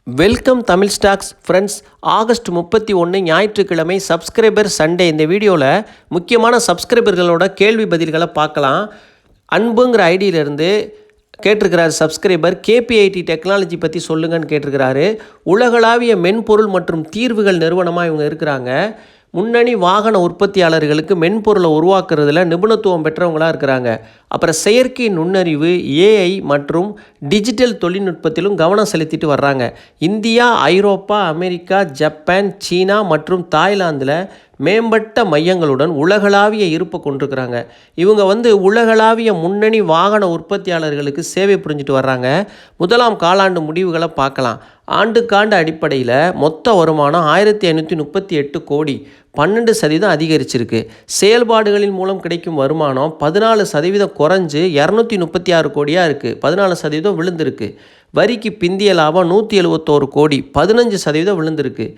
Welcome Tamil stocks friends. August 31 ஞாயிற்றுக்கிழமை subscriber Sunday. இந்த வீடியோவில் முக்கியமான சப்ஸ்கிரைபர்களோட கேள்வி பதில்களை பார்க்கலாம். அன்புங்கிற ஐடியிலேருந்து கேட்டிருக்கிறார் சப்ஸ்கிரைபர், கேபிஐடி டெக்னாலஜி பற்றி சொல்லுங்கன்னு கேட்டிருக்கிறாரு. உலகளாவிய மென்பொருள் மற்றும் தீர்வுகள் நிறுவனமாக இவங்க இருக்கிறாங்க. முன்னணி வாகன உற்பத்தியாளர்களுக்கு மென்பொருளை உருவாக்குறதுல நிபுணத்துவம் பெற்றவங்களாக இருக்கிறாங்க. அப்புறம் செயற்கை நுண்ணறிவு, ஏஐ மற்றும் டிஜிட்டல் தொழில்நுட்பத்திலும் கவனம் செலுத்திட்டு வர்றாங்க. இந்தியா, ஐரோப்பா, அமெரிக்கா, ஜப்பான், சீனா மற்றும் தாய்லாந்தில் மேம்பட்ட மையங்களுடன் உலகளாவிய இருப்பை கொண்டிருக்கிறாங்க. இவங்க உலகளாவிய முன்னணி வாகன உற்பத்தியாளர்களுக்கு சேவை புரிஞ்சிட்டு வர்றாங்க. முதலாம் காலாண்டு முடிவுகளை பார்க்கலாம். ஆண்டுக்காண்டு அடிப்படையில் மொத்த வருமானம் 1538 கோடி, 12% அதிகரிச்சிருக்கு. செயல்பாடுகளின் மூலம் கிடைக்கும் வருமானம் 14% குறைஞ்சு 236 கோடியாக இருக்குது, 14% விழுந்திருக்கு. வரிக்கு பிந்திய லாபம் 171 கோடி, 15% விழுந்திருக்கு.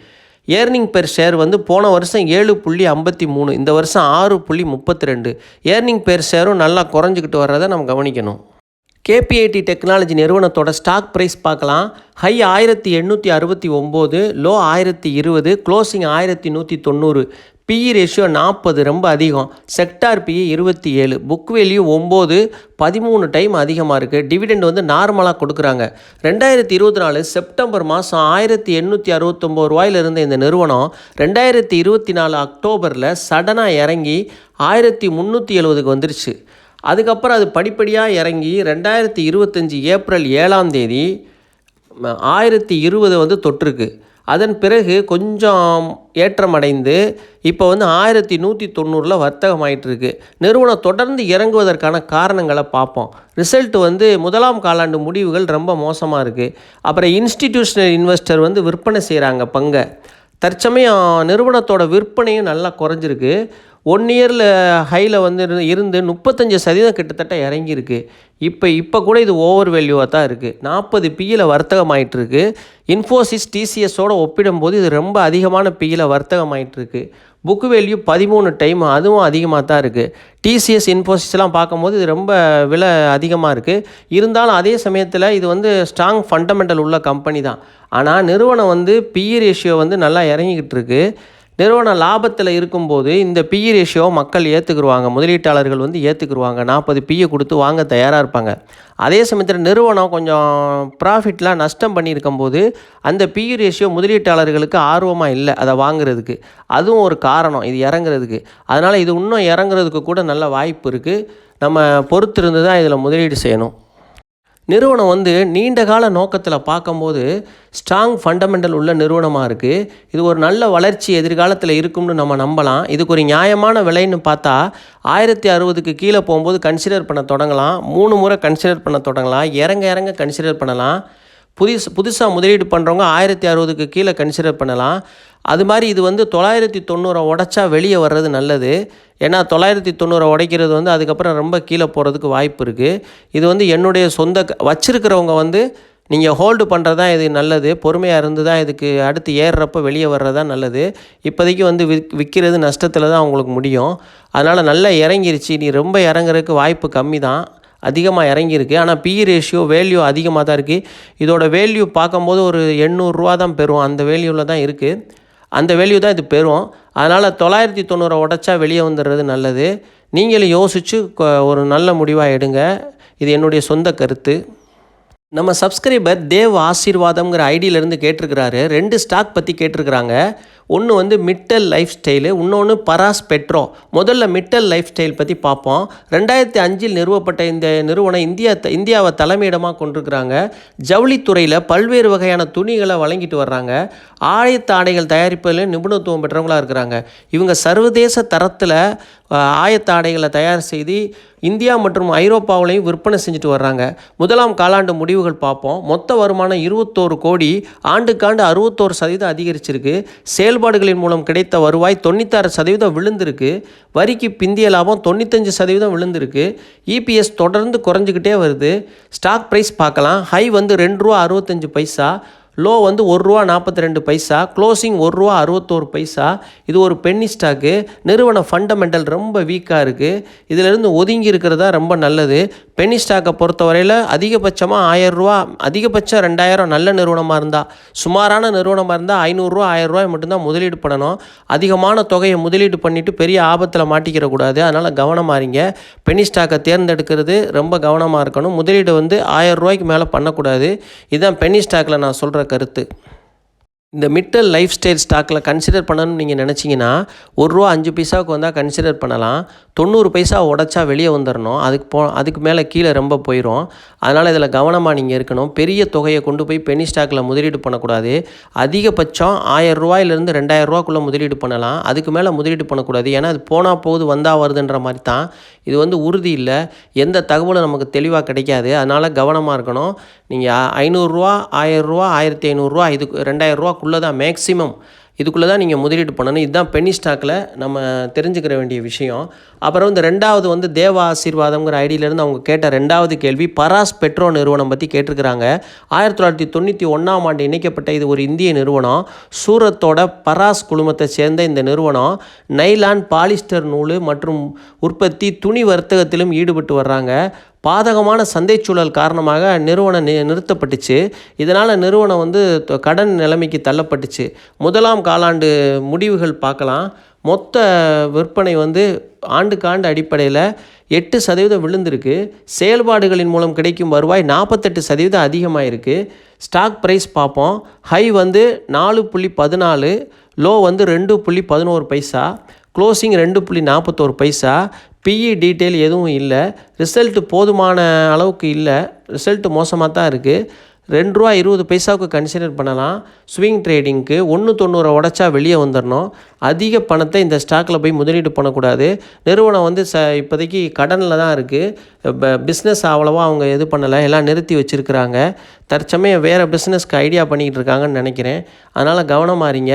ஏர்னிங் பெர் ஷேர் போன வருஷம் 7.53, இந்த வருஷம் 6.32. ஏர்னிங் பெர் ஷேரும் நல்லா குறைஞ்சிக்கிட்டு வர்றதை நம்ம கவனிக்கணும். கேபிஐடி டெக்னாலஜி நிறுவனத்தோட ஸ்டாக் ப்ரைஸ் பார்க்கலாம். High 1869, low 1020, closing 1190. BE ratio 40, ரொம்ப அதிகம். Sector BE 27, book value 9, 13 time அதிகமாக இருக்குது. டிவிடெண்ட் நார்மலாக கொடுக்குறாங்க. 2024 செப்டம்பர் மாதம் 1869 ரூபாயில் இருந்த இந்த நிறுவனம் 2024 அக்டோபரில் சடனாக இறங்கி 1370க்கு வந்துருச்சு. அதுக்கப்புறம் அது படிப்படியாக இறங்கி 2025 ஏப்ரல் 7ஆம் தேதி 1020 தொட்டிருக்கு. அதன் பிறகு கொஞ்சம் ஏற்றமடைந்து இப்போ 1190 வர்த்தகம் ஆகிட்டுருக்கு. நிறுவனம் தொடர்ந்து இறங்குவதற்கான காரணங்களை பார்ப்போம். ரிசல்ட் முதலாம் காலாண்டு முடிவுகள் ரொம்ப மோசமாக இருக்குது. அப்புறம் இன்ஸ்டிடியூஷனல் இன்வெஸ்டர் விற்பனை செய்கிறாங்க பங்கை. தற்சமயம் நிறுவனத்தோட விற்பனையும் நல்லா குறைஞ்சிருக்கு. 1 இயரில் ஹையில் இருந்து 35% கிட்டத்தட்ட இறங்கியிருக்கு. இப்போ கூட இது ஓவர் வேல்யூவாக தான் இருக்குது. 40 பியில் வர்த்தகம் ஆகிட்டுருக்கு. இன்ஃபோசிஸ், டிசிஎஸோடு ஒப்பிடும்போது இது ரொம்ப அதிகமான பியில் வர்த்தகம் ஆகிட்டுருக்கு. புக் வேல்யூ 13 டைம், அதுவும் அதிகமாக தான் இருக்குது. டிசிஎஸ், இன்ஃபோசிஸ்லாம் பார்க்கும்போது இது ரொம்ப விலை அதிகமாக இருக்குது. இருந்தாலும் அதே சமயத்தில் இது ஸ்ட்ராங் ஃபண்டமெண்டல் உள்ள கம்பெனி தான். ஆனால் நிறுவனம் பிஇ ரேஷியோ நல்லா இறங்கிக்கிட்டு இருக்குது. நிறுவனம் லாபத்தில் இருக்கும்போது இந்த பிஇ ரேஷியோவை மக்கள் ஏற்றுக்குருவாங்க, முதலீட்டாளர்கள் ஏற்றுக்குருவாங்க. 40 பிஇ கொடுத்து வாங்க தயாராக இருப்பாங்க. அதே சமயத்தில் நிறுவனம் கொஞ்சம் ப்ராஃபிட்லாம் நஷ்டம் பண்ணியிருக்கும்போது அந்த பிஇ ரேஷியோ முதலீட்டாளர்களுக்கு ஆர்வமாக இல்லை அதை வாங்குறதுக்கு. அதுவும் ஒரு காரணம் இது இறங்குறதுக்கு. அதனால் இது இன்னும் இறங்குறதுக்கு கூட நல்ல வாய்ப்பு இருக்குது. நம்ம பொறுத்திருந்து தான் இதில் முதலீடு செய்யணும். நிறுவனம் நீண்ட கால நோக்கத்தில் பார்க்கும்போது ஸ்ட்ராங் ஃபண்டமெண்டல் உள்ள நிறுவனமாக இருக்குது. இது ஒரு நல்ல வளர்ச்சி எதிர்காலத்தில் இருக்கும்னு நம்ம நம்பலாம். இதுக்கு ஒரு நியாயமான விலைன்னு பார்த்தா 1060க்கு கீழே போகும்போது கன்சிடர் பண்ண தொடங்கலாம். 3 முறை கன்சிடர் பண்ண தொடங்கலாம். இறங்க கன்சிடர் பண்ணலாம். புதுசாக முதலீடு பண்ணுறவங்க 1060க்கு கீழே கன்சிடர் பண்ணலாம். அது மாதிரி இது 990 உடைச்சா வெளியே வர்றது நல்லது. ஏன்னா 990 உடைக்கிறது அதுக்கப்புறம் ரொம்ப கீழே போகிறதுக்கு வாய்ப்பு இருக்குது. இது என்னுடைய சொந்த வச்சுருக்கிறவங்க நீங்கள் ஹோல்டு பண்ணுறது தான் இது நல்லது. பொறுமையாக இருந்து தான் இதுக்கு அடுத்து ஏறுறப்போ வெளியே வர்றது தான் நல்லது. இப்போதைக்கு விற்கிறது நஷ்டத்தில் தான் அவங்களுக்கு முடியும். அதனால் நல்லா இறங்கிருச்சு. நீ ரொம்ப இறங்குறதுக்கு வாய்ப்பு கம்மி தான், அதிகமாக இறங்கியிருக்கு. ஆனால் பிஇ ரேஷியோ வேல்யூ அதிகமாக தான் இருக்குது. இதோட வேல்யூ பார்க்கும்போது ஒரு 800 ரூபா தான் பெறும். அந்த வேல்யூவில் தான் இருக்குது. அந்த வேல்யூ தான் இது பெறும். அதனால் 990 உடைச்சா வெளியே வந்துடுறது நல்லது. நீங்களும் யோசித்து ஒரு நல்ல முடிவாக எடுங்க. இது என்னுடைய சொந்த கருத்து. நம்ம சப்ஸ்கிரைபர் தேவ் ஆசீர்வாதம்ங்கிற ஐடியிலேருந்து கேட்டிருக்கிறாரு. 2 ஸ்டாக் பற்றி கேட்டிருக்கிறாங்க. ஒன்று மிட்டல் லைஃப் ஸ்டைலு, இன்னொன்று பராஸ் பெட்ரோ. முதல்ல மிட்டல் லைஃப் ஸ்டைல் பற்றி பார்ப்போம். 2005 நிறுவப்பட்ட இந்த நிறுவனம் இந்தியாவை தலைமையிடமாக கொண்டிருக்கிறாங்க. ஜவுளித்துறையில் பல்வேறு வகையான துணிகளை வழங்கிட்டு வர்றாங்க. ஆயத்த ஆடைகள் தயாரிப்பதில் நிபுணத்துவம் பெற்றவங்களாக இருக்கிறாங்க. இவங்க சர்வதேச தரத்தில் ஆயத்த ஆடைகளை தயார் செய்து இந்தியா மற்றும் ஐரோப்பாவிலையும் விற்பனை செஞ்சுட்டு வர்றாங்க. முதலாம் காலாண்டு முடிவுகள் பார்ப்போம். மொத்த வருமானம் 21 கோடி, ஆண்டுக்காண்டு 61% அதிகரிச்சிருக்கு. செயல்பாடுகளின் மூலம் கிடைத்த வருவாய் 96% விழுந்திருக்கு. வரிக்கு பிந்திய லாபம் 95% விழுந்திருக்கு. இபிஎஸ் தொடர்ந்து குறைஞ்சிக்கிட்டே வருது. ஸ்டாக் ப்ரைஸ் பார்க்கலாம். ஹை 2 ரூபா 65 பைசா, லோ வந்து ₹1.42, க்ளோசிங் ₹1.61. இது ஒரு பென்னி ஸ்டாக்கு. நிறுவன ஃபண்டமெண்டல் ரொம்ப வீக்காக இருக்குது. இதிலிருந்து ஒதுங்கி இருக்கிறது தான் ரொம்ப நல்லது. பென்னி ஸ்டாக்கை பொறுத்தவரையில் அதிகபட்சமாக ₹1000, அதிகபட்சம் 2000 நல்ல நிறுவனமாக இருந்தால், சுமாரான நிறுவனமாக இருந்தால் ₹500, ₹1000 மட்டும்தான் முதலீடு பண்ணணும். அதிகமான தொகையை முதலீடு பண்ணிவிட்டு பெரிய ஆபத்தில் மாட்டிக்கிற கூடாது. அதனால் கவனமாக இருங்க. பென்னி ஸ்டாக்கை தேர்ந்தெடுக்கிறது ரொம்ப கவனமாக இருக்கணும். முதலீடு வந்து ₹1000 மேலே பண்ணக்கூடாது. இதுதான் பென்னி ஸ்டாக்கில் நான் சொல்கிற கருத்து. இந்த மிட்டல் லைஃப் ஸ்டைல் ஸ்டாக்கில் கன்சிடர் பண்ணணும்னு நீங்கள் நினச்சிங்கன்னா ₹1.05 வந்தால் கன்சிடர் பண்ணலாம். 90 பைசா உடச்சா வெளியே வந்துடணும். அதுக்கு மேலே கீழே ரொம்ப போயிடும். அதனால் இதில் கவனமாக நீங்கள் இருக்கணும். பெரிய தொகையை கொண்டு போய் பென்னி ஸ்டாக்கில் முதலீடு பண்ணக்கூடாது. அதிகபட்சம் ₹1000 ₹2000 முதலீடு பண்ணலாம். அதுக்கு மேலே முதலீடு பண்ணக்கூடாது. ஏன்னா அது போனால் போகுது வந்தால் வருதுன்ற மாதிரி தான். இது வந்து உறுதி இல்லை. எந்த தகவலும் நமக்கு தெளிவாக கிடைக்காது. அதனால் கவனமாக இருக்கணும். நீங்கள் ₹500, ₹1000, ₹1500, இதுக்கு ₹2000 தான் மேக்ஸிமம். இதுக்குள்ளே தான் நீங்கள் முதலீடு பண்ணணும். இதுதான் பென்னி ஸ்டாக்கில் நம்ம தெரிஞ்சுக்கிற வேண்டிய விஷயம். அப்புறம் வந்து 2வது வந்து தேவ ஆசீர்வாதம்ங்கிற ஐடியிலேருந்து அவங்க கேட்ட 2வது கேள்வி பராஸ் பெட்ரோ நிறுவனம் பற்றி கேட்டிருக்கிறாங்க. 1991ஆம் ஆண்டு இணைக்கப்பட்ட இது ஒரு இந்திய நிறுவனம். சூரத்தோட பராஸ் குழுமத்தை சேர்ந்த இந்த நிறுவனம் நைலான், பாலிஸ்டர் நூல் மற்றும் உற்பத்தி, துணி வர்த்தகத்திலும் ஈடுபட்டு வர்றாங்க. பாதகமான சந்தைச்சூழல் காரணமாக நிறுவனம் நிறுத்தப்பட்டுச்சு. இதனால் நிறுவனம் வந்து கடன் நிலைமைக்கு தள்ளப்பட்டுச்சு. முதலாம் காலாண்டு முடிவுகள் பார்க்கலாம். மொத்த விற்பனை வந்து ஆண்டுக்காண்டு அடிப்படையில் 8% விழுந்திருக்கு. செயல்பாடுகளின் மூலம் கிடைக்கும் வருவாய் 48% அதிகமாக இருக்குது. ஸ்டாக் ப்ரைஸ் பார்ப்போம். ஹை வந்து 4.14, லோ வந்து 2.11, க்ளோசிங் 2.41. பிஇ டீட்டெயில் எதுவும் இல்லை. ரிசல்ட்டு போதுமான அளவுக்கு இல்லை. ரிசல்ட்டு மோசமாக தான் இருக்குது. ₹2.20 கன்சிடர் பண்ணலாம். ஸ்விங் ட்ரேடிங்க்கு 1.90 உடச்சா வெளியே வந்துடணும். அதிக பணத்தை இந்த ஸ்டாக்கில் போய் முதலீடு பண்ணக்கூடாது. நிறுவனம் வந்து இப்போதைக்கு கடனில் தான் இருக்குது. பிஸ்னஸ் அவ்வளோவா அவங்க இது பண்ணலை, எல்லாம் நிறுத்தி வச்சுருக்கிறாங்க. தற்சமயம் வேறு பிஸ்னஸ்க்கு ஐடியா பண்ணிக்கிட்டு இருக்காங்கன்னு நினைக்கிறேன். அதனால் கவனமாக இருங்க.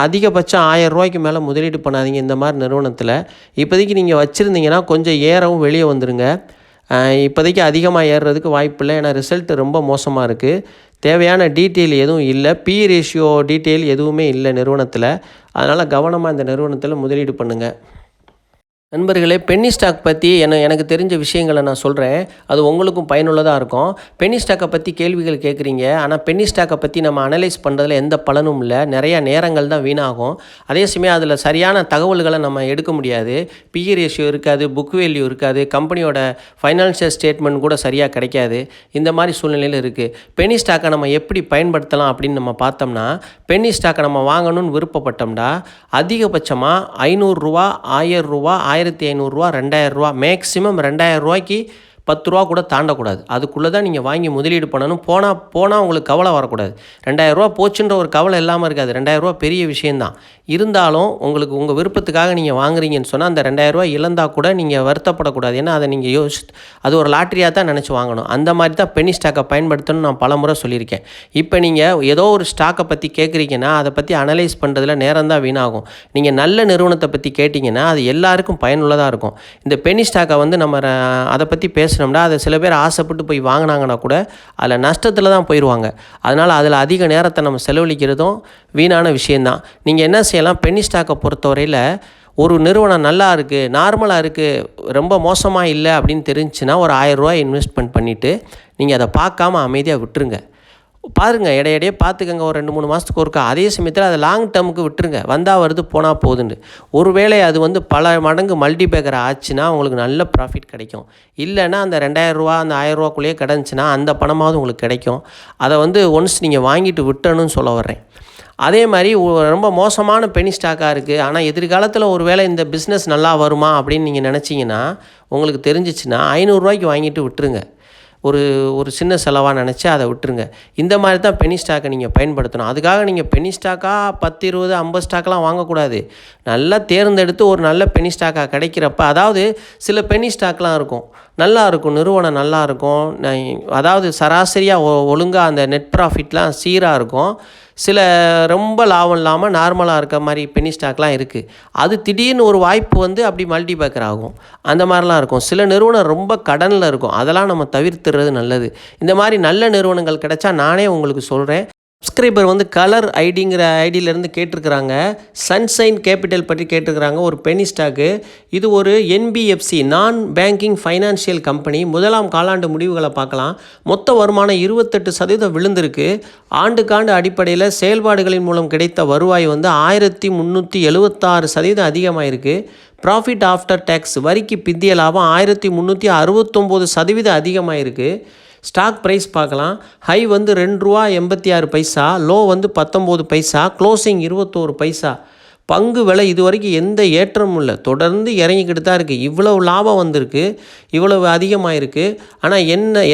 அதிகபட்சம் ₹1000 மேலே முதலீடு பண்ணாதீங்க இந்த மாதிரி நிறுவனத்தில். இப்போதைக்கு நீங்கள் வச்சுருந்தீங்கன்னா கொஞ்சம் ஏறவும் வெளியே வந்துடுங்க. இப்போதைக்கு அதிகமாக ஏறுறதுக்கு வாய்ப்பில்லை. ஏன்னா ரிசல்ட் ரொம்ப மோசமாக இருக்குது. தேவையான டீட்டெயில் எதுவும் இல்லை. பி ரேஷியோ டீட்டெயில் எதுவுமே இல்லை நிறுவனத்தில். அதனால் கவனமாக இந்த நிறுவனத்தில் முதலீடு பண்ணுங்கள். நண்பர்களே, பென்னி ஸ்டாக் பற்றி எனக்கு தெரிஞ்ச விஷயங்களை நான் சொல்கிறேன். அது உங்களுக்கும் பயனுள்ளதாக இருக்கும். பென்னி ஸ்டாக்கை பற்றி கேள்விகள் கேட்குறீங்க. ஆனால் பென்னி ஸ்டாக்கை பற்றி நம்ம அனலைஸ் பண்ணுறதுல எந்த பலனும் இல்லை. நிறையா நேரங்கள் தான் வீணாகும். அதே சமயம் அதில் சரியான தகவல்களை நம்ம எடுக்க முடியாது. பிஇ ரேஷியோ இருக்காது, புக் வேல்யூ இருக்காது, கம்பெனியோட ஃபைனான்ஷியல் ஸ்டேட்மெண்ட் கூட சரியாக கிடைக்காது. இந்த மாதிரி சூழ்நிலையில் இருக்குது. பென்னி ஸ்டாக்கை நம்ம எப்படி பயன்படுத்தலாம் அப்படின்னு நம்ம பார்த்தோம்னா, பென்னி ஸ்டாக்கை நம்ம வாங்கணும்னு விருப்பப்பட்டோம்னா அதிகபட்சமாக ₹500, ₹1000, ₹1500, ₹2000, மேக்ஸிமம் ₹2000, ₹10 கூட தாண்டக்கூடாது. அதுக்குள்ளே தான் நீங்கள் வாங்கி முதலீடு பண்ணணும். போனால் உங்களுக்கு கவலை வரக்கூடாது. ₹2000 போச்சுன்ற ஒரு கவலை இல்லாமல் இருக்காது. ₹2000 பெரிய விஷயந்தான். இருந்தாலும் உங்களுக்கு உங்கள் விருப்பத்துக்காக நீங்கள் வாங்குறீங்கன்னு சொன்னால் அந்த ₹2000 இழந்தால் கூட நீங்கள் வருத்தப்படக்கூடாது. ஏன்னா அதை நீங்கள் அது ஒரு லாட்டரியாக தான் நினச்சி வாங்கணும். அந்த மாதிரி தான் பென்னி ஸ்டாக்கை பயன்படுத்தணும்னு நான் பல முறை சொல்லியிருக்கேன். இப்போ நீங்கள் ஏதோ ஒரு ஸ்டாக்கை பற்றி கேட்குறீங்கன்னா அதை பற்றி அனலைஸ் பண்ணுறதுல நேரம் தான் வீணாகும். நீங்கள் நல்ல நிறுவனத்தை பற்றி கேட்டிங்கன்னா அது எல்லாருக்கும் பயனுள்ளதாக இருக்கும். இந்த பென்னி ஸ்டாக்கை வந்து நம்ம அதை பற்றி பேசுனோம்னா அதை சில பேர் ஆசைப்பட்டு போய் வாங்கினாங்கன்னா கூட அதில் நஷ்டத்தில் தான் போயிடுவாங்க. அதனால் அதில் அதிக நேரத்தை நம்ம செலவழிக்கிறதும் வீணான விஷயந்தான். நீங்கள் என்ன செய்யலாம், பென்னி ஸ்டாக்கை பொறுத்தவரையில் ஒரு நிறுவனம் நல்லா இருக்குது, நார்மலாக இருக்குது, ரொம்ப மோசமாக இல்லை அப்படின்னு தெரிஞ்சுன்னா ஒரு ₹1000 இன்வெஸ்ட்மெண்ட் பண்ணிவிட்டு நீங்கள் அதை பார்க்காம அமைதியாக விட்டுருங்க. பாருங்கள், இடையிடையே பார்த்துக்கங்க ஒரு 2-3 மாதத்துக்கு ஒருக்கா. அதே சமயத்தில் அதை லாங் டேர்முக்கு விட்டுருங்க. வந்தால் வருது போனால் போகுதுன்னு. ஒருவேளை அது வந்து பல மடங்கு மல்டிபேக்கர் ஆச்சுன்னா உங்களுக்கு நல்ல ப்ராஃபிட் கிடைக்கும். இல்லைன்னா அந்த ₹2000 அந்த ₹1000 கிடந்துச்சுன்னா அந்த பணமாவது உங்களுக்கு கிடைக்கும். அதை வந்து ஒன்ஸ் நீங்கள் வாங்கிட்டு விட்டணும்னு சொல்ல வர்றேன். அதே மாதிரி ரொம்ப மோசமான பென்னி ஸ்டாக்காக இருக்குது, ஆனால் எதிர்காலத்தில் ஒரு வேளை இந்த பிஸ்னஸ் நல்லா வருமா அப்படின்னு நீங்கள் நினச்சிங்கன்னா, உங்களுக்கு தெரிஞ்சிச்சுன்னா ₹500 வாங்கிட்டு விட்டுருங்க. ஒரு சின்ன செலவாக நினச்சி அதை விட்டுருங்க. இந்த மாதிரி தான் பென்னி ஸ்டாக்கை நீங்கள் பயன்படுத்தணும். அதுக்காக நீங்கள் பென்னி ஸ்டாக்காக 10, 20, 50 ஸ்டாக்கெலாம் வாங்கக்கூடாது. நல்லா தேர்ந்தெடுத்து ஒரு நல்ல பென்னி ஸ்டாக்காக கிடைக்கிறப்ப, அதாவது சில பென்னி ஸ்டாக்லாம் இருக்கும், நல்லா இருக்கும், நிறுவனம் நல்லா இருக்கும், அதாவது சராசரியாக ஒழுங்காக அந்த நெட் ப்ராஃபிட்லாம் சீராக இருக்கும். சில ரொம்ப லாபம் இல்லாமல் நார்மலாக இருக்க மாதிரி பென்னி ஸ்டாக்லாம் இருக்குது. அது திடீர்னு ஒரு வாய்ப்பு வந்து அப்படி மல்டிபேக்கர் ஆகும். அந்த மாதிரிலாம் இருக்கும். சில நிறுவனம் ரொம்ப கடனில் இருக்கும். அதெல்லாம் நம்ம தவிர்த்துறது நல்லது. இந்த மாதிரி நல்ல நிறுவனங்கள் கிடைச்சா நானே உங்களுக்கு சொல்கிறேன். சப்ஸ்கிரைபர் வந்து கலர் ஐடிங்கிற ஐடியிலேருந்து கேட்டிருக்கிறாங்க. சன்ஷைன் கேபிட்டல் பற்றி கேட்டிருக்கிறாங்க. ஒரு பெனி ஸ்டாக்கு. இது ஒரு என்பிஎஃப்சி, நான் பேங்கிங் ஃபைனான்ஷியல் கம்பெனி. முதலாம் காலாண்டு முடிவுகளை பார்க்கலாம். மொத்த வருமானம் 28% விழுந்திருக்கு. ஆண்டுக்காண்டு அடிப்படையில் செயல்பாடுகளின் மூலம் கிடைத்த வருவாய் வந்து 1376% அதிகமாயிருக்கு. ப்ராஃபிட் ஆஃப்டர் டேக்ஸ், வரிக்கு பிந்திய லாபம் 1369% அதிகமாயிருக்கு. ஸ்டாக் ப்ரைஸ் பார்க்கலாம். ஹை வந்து ₹2.86, லோ வந்து 19 பைசா, க்ளோசிங் 21 பைசா. பங்கு விலை இது வரைக்கும் எந்த ஏற்றமும் இல்லை, தொடர்ந்து இறங்கிக்கிட்டு தான் இருக்குது. இவ்வளவு லாபம் வந்திருக்கு, இவ்வளவு அதிகமாகிருக்கு. ஆனால்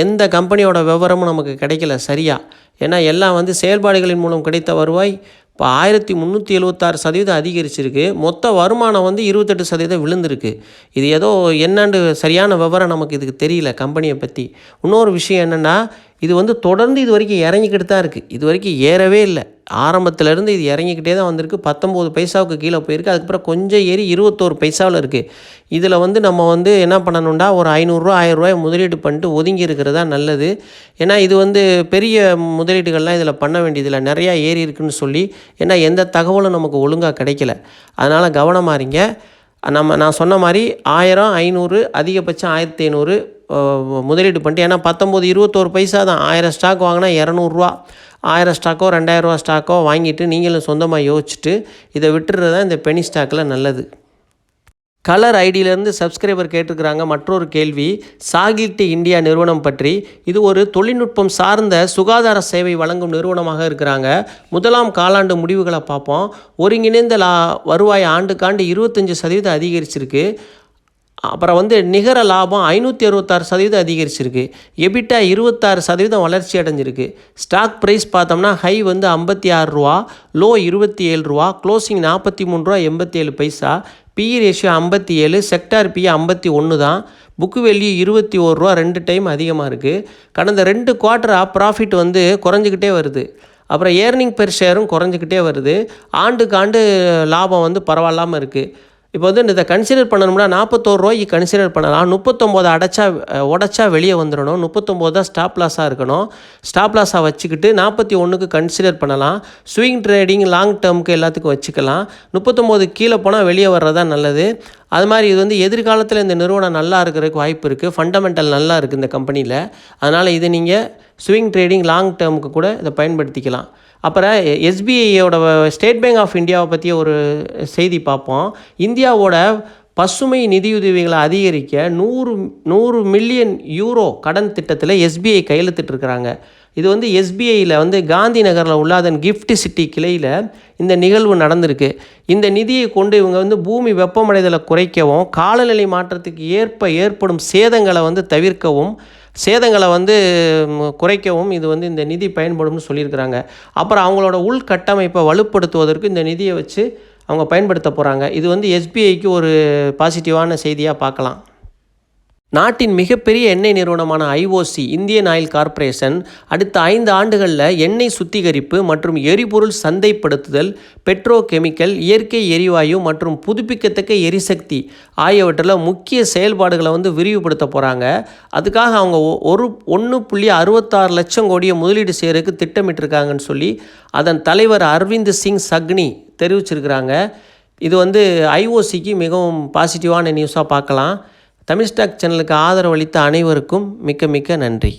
எந்த கம்பெனியோட விவரமும் நமக்கு கிடைக்கல சரியா. ஏன்னா எல்லாம் வந்து செயல்பாடுகளின் மூலம் கிடைத்த வருவாய் இப்போ 1376% அதிகரிச்சிருக்கு. மொத்த வருமானம் வந்து 28% விழுந்திருக்கு. இது ஏதோ என்னண்டு சரியான விவரம் நமக்கு இதுக்கு தெரியல கம்பெனியை பற்றி. இன்னொரு விஷயம் என்னென்னா, இது வந்து தொடர்ந்து இது வரைக்கும் இறங்கிக்கிட்டு தான் இருக்குது. இது வரைக்கும் ஏறவே இல்லை. ஆரம்பத்திலேருந்து இது இறங்கிக்கிட்டே தான் வந்திருக்கு. 19 பைசாவுக்கு கீழே போயிருக்கு. அதுக்கப்புறம் கொஞ்சம் ஏறி 21 பைசாவில் இருக்குது. இதில் வந்து நம்ம வந்து என்ன பண்ணணும்னா, ஒரு ₹500 1000 முதலீடு பண்ணிட்டு ஒதுங்கி இருக்கிறதா நல்லது. ஏன்னா இது வந்து பெரிய முதலீடுகள்லாம் இதில் பண்ண வேண்டியதில்லை, நிறையா ஏறி இருக்குன்னு சொல்லி. ஏன்னா எந்த தகவலும் நமக்கு ஒழுங்காக கிடைக்கல. அதனால் கவனமாக இருங்க. நான் சொன்ன மாதிரி 1000 500 அதிகபட்சம் 1500 முதலீடு பண்ணிட்டு, ஏன்னா 19 21 பைசா தான். 1000 ஸ்டாக் வாங்கினா ₹200. 1000 ஸ்டாக்கோ ₹2000 ஸ்டாக்கோ வாங்கிட்டு நீங்களும் சொந்தமாக யோசிச்சுட்டு இதை விட்டுறது தான் இந்த பெனி ஸ்டாக்கில் நல்லது. கலர் ஐடியிலேருந்து சப்ஸ்கிரைபர் கேட்டிருக்கிறாங்க. மற்றொரு கேள்வி, சாகில்டி இந்தியா நிறுவனம் பற்றி. இது ஒரு தொழில்நுட்பம் சார்ந்த சுகாதார சேவை வழங்கும் நிறுவனமாக இருக்கிறாங்க. முதலாம் காலாண்டு முடிவுகளை பார்ப்போம். ஒருங்கிணைந்த வருவாய் ஆண்டுக்காண்டு 25% அதிகரிச்சிருக்கு. அப்புறம் வந்து நிகர லாபம் 566% அதிகரிச்சிருக்கு. எபிட்டா 26% வளர்ச்சி அடைஞ்சிருக்கு. ஸ்டாக் ப்ரைஸ் பார்த்தோம்னா ஹை வந்து ₹56, low ₹27, closing ₹43.87 paisa. BE ratio 57, sector BE 51 தான். புக்கு வேல்யூ ₹21, 2 டைம் அதிகமாக இருக்குது. கடந்த 2 குவார்ட்டராக ப்ராஃபிட் வந்து குறைஞ்சிக்கிட்டே வருது. அப்புறம் ஏர்னிங் பெர் ஷேரும் குறைஞ்சிக்கிட்டே வருது. ஆண்டுக்கு ஆண்டு லாபம் வந்து பரவாயில்லாமல் இருக்குது. இப்போ வந்து இதை கன்சிடர் பண்ணணும்னா ₹41 கன்சிடர் பண்ணலாம். 39 உடச்சா வெளியே வந்துடணும். 39 தான் ஸ்டாப் லாஸாக இருக்கணும். ஸ்டாப் லாஸாக வச்சுக்கிட்டு 41க்கு கன்சிடர் பண்ணலாம். ஸ்விங் ட்ரேடிங் லாங் டேர்முக்கு எல்லாத்துக்கும் வச்சுக்கலாம். 39 கீழே போனால் வெளியே வர்றதா நல்லது. அது மாதிரி இது வந்து எதிர்காலத்தில் இந்த நிறுவனம் நல்லா இருக்கிறதுக்கு வாய்ப்பு இருக்குது. ஃபண்டமெண்டல் நல்லா இருக்குது இந்த கம்பெனியில். அதனால் இது நீங்கள் ஸ்விங் ட்ரேடிங் லாங் டேர்முக்கு கூட இதை பயன்படுத்திக்கலாம். அப்புறம் எஸ்பிஐயோட, ஸ்டேட் பேங்க் ஆஃப் இந்தியாவை பற்றி ஒரு செய்தி பார்ப்போம். இந்தியாவோட பசுமை நிதியுதவிகளை அதிகரிக்க 100 மில்லியன் யூரோ கடன் திட்டத்தில் எஸ்பிஐ கையெழுத்திட்டிருக்கிறாங்க. இது வந்து எஸ்பிஐயில் வந்து காந்தி நகரில் உள்ள அதன் கிஃப்ட் சிட்டி கிளையில் இந்த நிகழ்வு நடந்திருக்கு. இந்த நிதியை கொண்டு இவங்க வந்து பூமி வெப்பமடைதலை குறைக்கவும், காலநிலை மாற்றத்துக்கு ஏற்படும் சேதங்களை வந்து தவிர்க்கவும், சேதங்களை வந்து குறைக்கவும் இது வந்து இந்த நிதி பயன்படும்னு சொல்லியிருக்கிறாங்க. அப்புறம் அவங்களோட உள்கட்டமைப்பை வலுப்படுத்துவதற்கு இந்த நிதியை வச்சு அவங்க பயன்படுத்த போகிறாங்க. இது வந்து எஸ்பிஐக்கு ஒரு பாசிட்டிவான செய்தியாக பார்க்கலாம். நாட்டின் மிகப்பெரிய எண்ணெய் நிறுவனமான ஐஓசி, இந்தியன் ஆயில் கார்ப்பரேஷன், அடுத்த 5 ஆண்டுகளில் எண்ணெய் சுத்திகரிப்பு மற்றும் எரிபொருள் சந்தைப்படுத்துதல், பெட்ரோ கெமிக்கல், இயற்கை எரிவாயு மற்றும் புதுப்பிக்கத்தக்க எரிசக்தி ஆகியவற்றில் முக்கிய செயல்பாடுகளை வந்து விரிவுபடுத்த போகிறாங்க. அதுக்காக அவங்க 1.66 லட்சம் கோடியை முதலீடு செய்கிறதுக்கு திட்டமிட்டிருக்காங்கன்னு சொல்லி அதன் தலைவர் அரவிந்த் சிங் சக்னி தெரிவிச்சிருக்கிறாங்க. இது வந்து ஐஓசிக்கு மிகவும் பாசிட்டிவான நியூஸாக பார்க்கலாம். தமிழ் ஸ்டாக் சேனலுக்கு ஆதரவு அளித்த அனைவருக்கும் மிக்க மிக்க நன்றி.